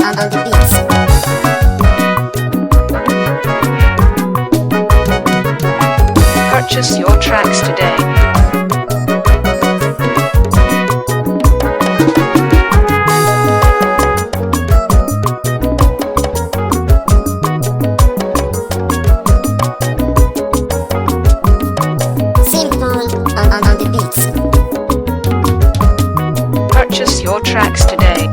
on the beats. Purchase your tracks today. On the beats. Purchase your tracks today.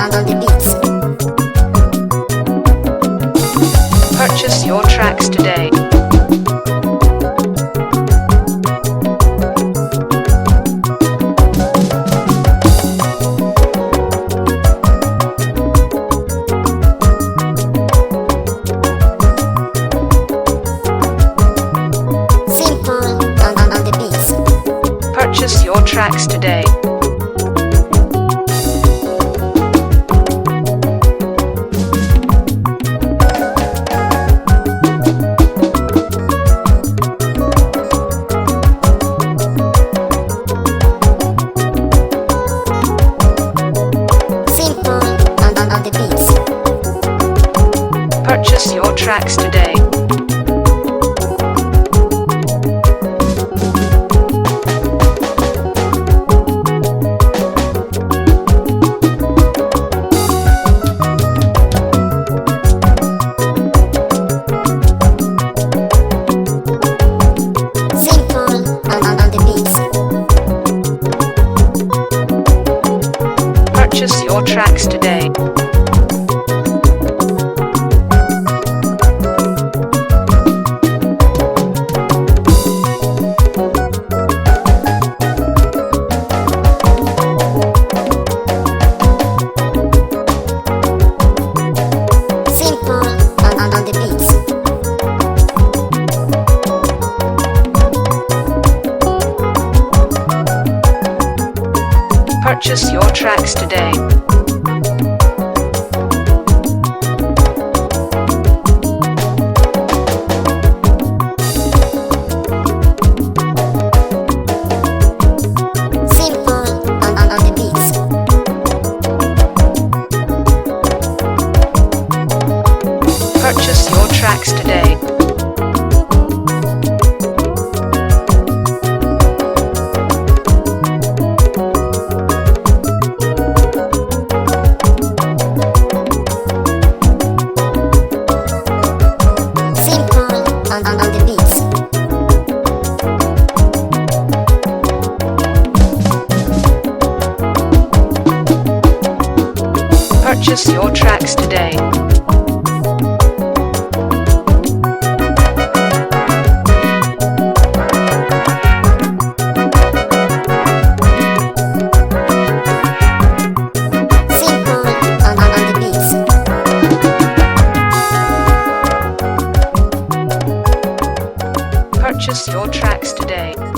On the beats. Purchase your tracks today. On the beats. Purchase your tracks today. On the beats. Purchase your tracks today. On the beats. Purchase your tracks today. On the beats. Purchase your tracks today. On the beats. Purchase your tracks today. On the beats. Purchase your tracks today. On the beats. Purchase your tracks today.